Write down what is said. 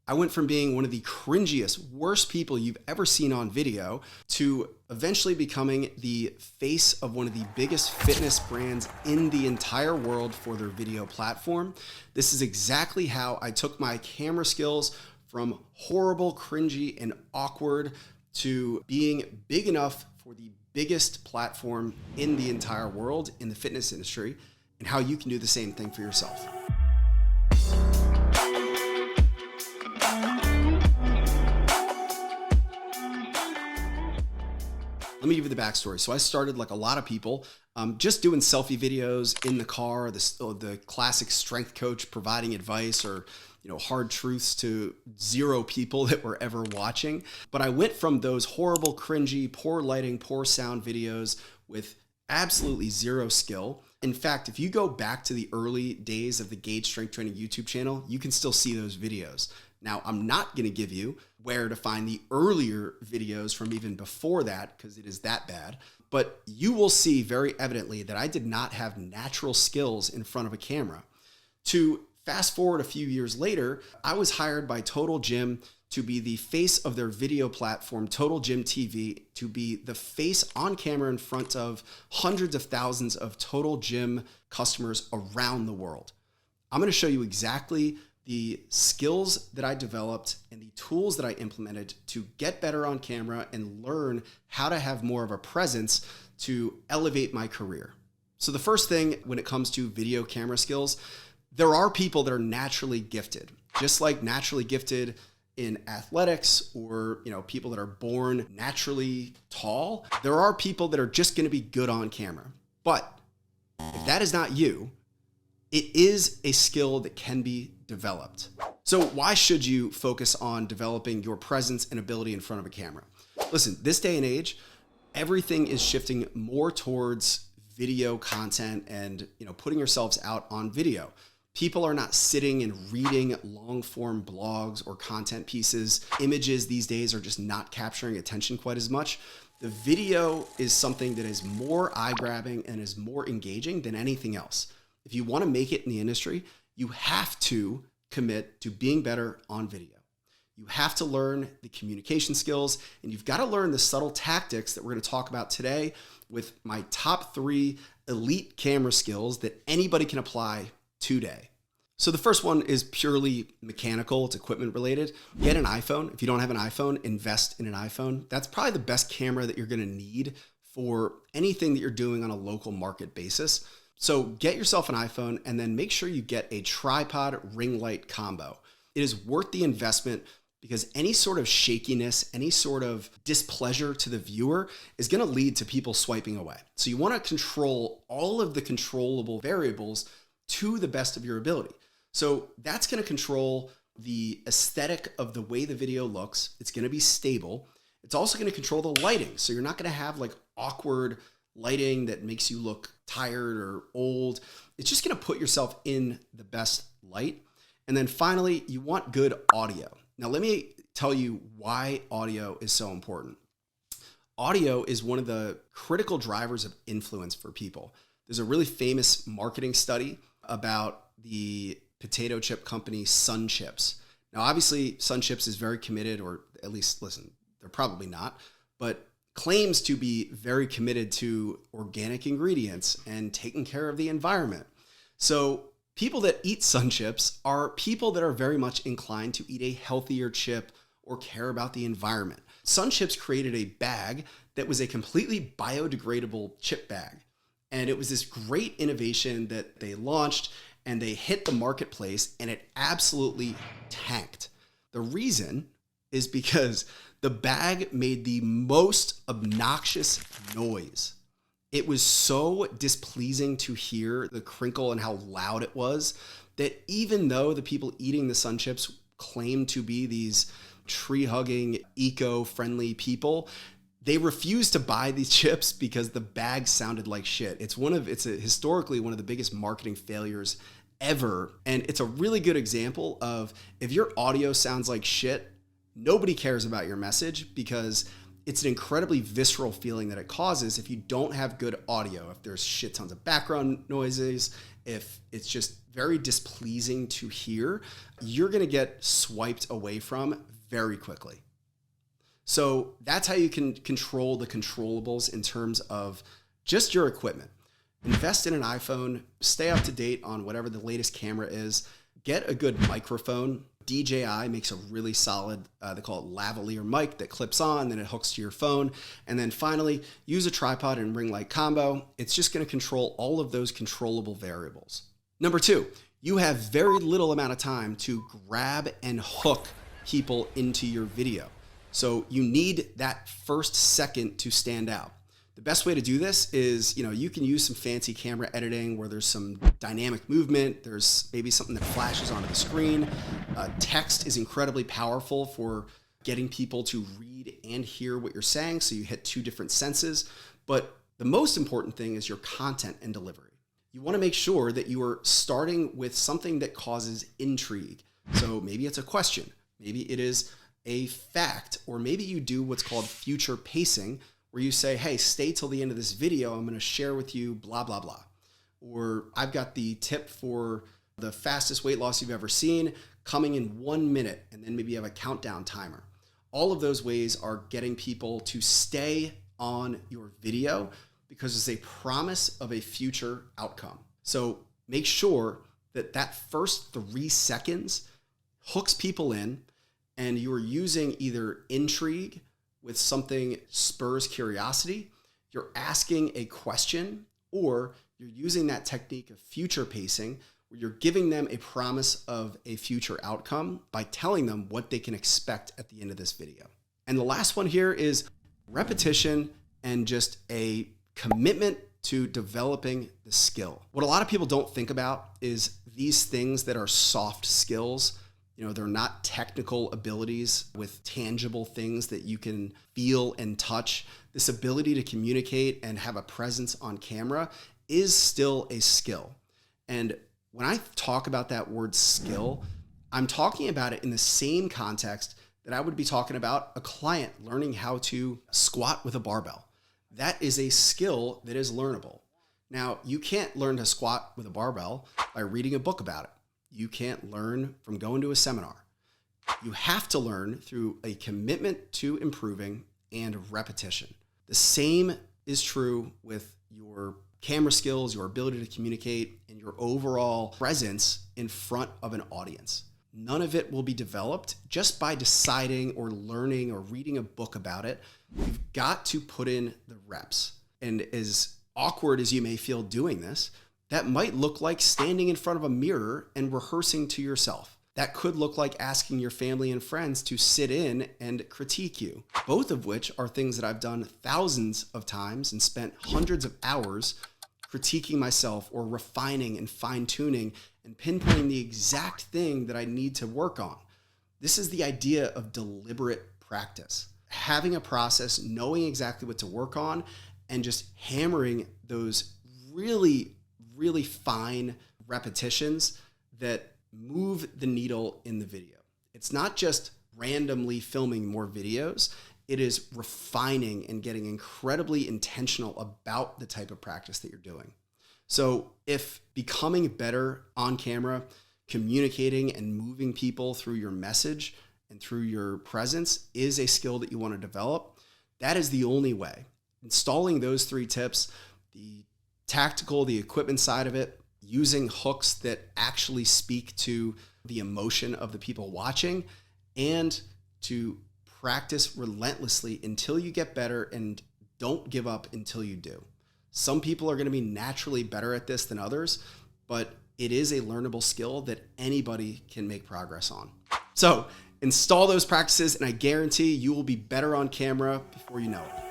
I went from being one of the cringiest, worst people you've ever seen on video to eventually becoming the face of one of the biggest fitness brands in the entire world for their video platform. This is exactly how I took my camera skills from horrible, cringy, and awkward to being big enough for the biggest platform in the entire world in the fitness industry, and how you can do the same thing for yourself. Let me give you the backstory. So I started like a lot of people, just doing selfie videos in the car, the classic strength coach providing advice or hard truths to zero people that were ever watching. But I went from those horrible, cringy, poor lighting, poor sound videos with absolutely zero skill. In fact, if you go back to the early days of the Gage Strength Training YouTube channel, you can still see those videos. Now, I'm not going to give you where to find the earlier videos from even before that, because it is that bad. But you will see very evidently that I did not have natural skills in front of a camera. To fast forward a few years later, I was hired by Total Gym to be the face of their video platform, Total Gym TV, to be the face on camera in front of hundreds of thousands of Total Gym customers around the world. I'm going to show you exactly the skills that I developed and the tools that I implemented to get better on camera and learn how to have more of a presence to elevate my career. So the first thing when it comes to video camera skills, there are people that are naturally gifted, just like naturally gifted in athletics or people that are born naturally tall. There are people that are just going to be good on camera. But if that is not you, it is a skill that can be developed. So why should you focus on developing your presence and ability in front of a camera? Listen, this day and age, everything is shifting more towards video content and putting yourselves out on video. People are not sitting and reading long form blogs or content pieces. Images these days are just not capturing attention quite as much. The video is something that is more eye-grabbing and is more engaging than anything else. If you want to make it in the industry, you have to commit to being better on video. You have to learn the communication skills, and you've got to learn the subtle tactics that we're going to talk about today with my top 3 elite camera skills that anybody can apply today. So the first one is purely mechanical. It's equipment related. Get an iPhone. If you don't have an iPhone, invest in an iPhone. That's probably the best camera that you're going to need for anything that you're doing on a local market basis. So get yourself an iPhone and then make sure you get a tripod ring light combo. It is worth the investment because any sort of shakiness, any sort of displeasure to the viewer is going to lead to people swiping away. So you want to control all of the controllable variables to the best of your ability. So that's going to control the aesthetic of the way the video looks. It's going to be stable. It's also going to control the lighting. So you're not going to have like awkward lighting that makes you look tired or old. It's just going to put yourself in the best light. And then finally, you want good audio. Now, let me tell you why audio is so important. Audio is one of the critical drivers of influence for people. There's a really famous marketing study about the potato chip company Sun Chips. Now, obviously, Sun Chips is very committed, or at least, listen, they're probably not, but claims to be very committed to organic ingredients and taking care of the environment. So people that eat Sun Chips are people that are very much inclined to eat a healthier chip or care about the environment. Sun Chips created a bag that was a completely biodegradable chip bag. And it was this great innovation that they launched and they hit the marketplace and it absolutely tanked. The reason is because the bag made the most obnoxious noise. It was so displeasing to hear the crinkle and how loud it was that even though the people eating the Sun Chips claimed to be these tree-hugging, eco-friendly people, they refused to buy these chips because the bag sounded like shit. It's historically one of the biggest marketing failures ever. And it's a really good example of if your audio sounds like shit, nobody cares about your message because it's an incredibly visceral feeling that it causes if you don't have good audio, if there's shit tons of background noises, if it's just very displeasing to hear, you're going to get swiped away from very quickly. So that's how you can control the controllables in terms of just your equipment. Invest in an iPhone, stay up to date on whatever the latest camera is, get a good microphone. DJI makes a really solid, they call it lavalier mic that clips on, then it hooks to your phone. And then finally, use a tripod and ring light combo. It's just going to control all of those controllable variables. Number 2, you have very little amount of time to grab and hook people into your video. So you need that first second to stand out. The best way to do this is, you can use some fancy camera editing where there's some dynamic movement. There's maybe something that flashes onto the screen. Text is incredibly powerful for getting people to read and hear what you're saying. So you hit 2 different senses. But the most important thing is your content and delivery. You want to make sure that you are starting with something that causes intrigue. So maybe it's a question. Maybe it is a fact, or maybe you do what's called future pacing, where you say, hey, stay till the end of this video. I'm going to share with you blah, blah, blah. Or I've got the tip for the fastest weight loss you've ever seen coming in 1 minute. And then maybe you have a countdown timer. All of those ways are getting people to stay on your video because it's a promise of a future outcome. So make sure that that first 3 seconds hooks people in, and you are using either intrigue with something spurs curiosity, you're asking a question, or you're using that technique of future pacing where you're giving them a promise of a future outcome by telling them what they can expect at the end of this video. And the last one here is repetition and just a commitment to developing the skill. What a lot of people don't think about is these things that are soft skills. They're not technical abilities with tangible things that you can feel and touch. This ability to communicate and have a presence on camera is still a skill. And when I talk about that word skill, I'm talking about it in the same context that I would be talking about a client learning how to squat with a barbell. That is a skill that is learnable. Now, you can't learn to squat with a barbell by reading a book about it. You can't learn from going to a seminar. You have to learn through a commitment to improving and repetition. The same is true with your camera skills, your ability to communicate, and your overall presence in front of an audience. None of it will be developed just by deciding or learning or reading a book about it. You've got to put in the reps. And as awkward as you may feel doing this, that might look like standing in front of a mirror and rehearsing to yourself. That could look like asking your family and friends to sit in and critique you, both of which are things that I've done thousands of times and spent hundreds of hours critiquing myself or refining and fine-tuning and pinpointing the exact thing that I need to work on. This is the idea of deliberate practice. Having a process, knowing exactly what to work on, and just hammering those really fine repetitions that move the needle in the video. It's not just randomly filming more videos. It is refining and getting incredibly intentional about the type of practice that you're doing. So if becoming better on camera, communicating and moving people through your message and through your presence is a skill that you want to develop, that is the only way. Installing those 3 tips, the tactical, the equipment side of it, using hooks that actually speak to the emotion of the people watching, and to practice relentlessly until you get better and don't give up until you do. Some people are going to be naturally better at this than others, but it is a learnable skill that anybody can make progress on. So install those practices and I guarantee you will be better on camera before you know it.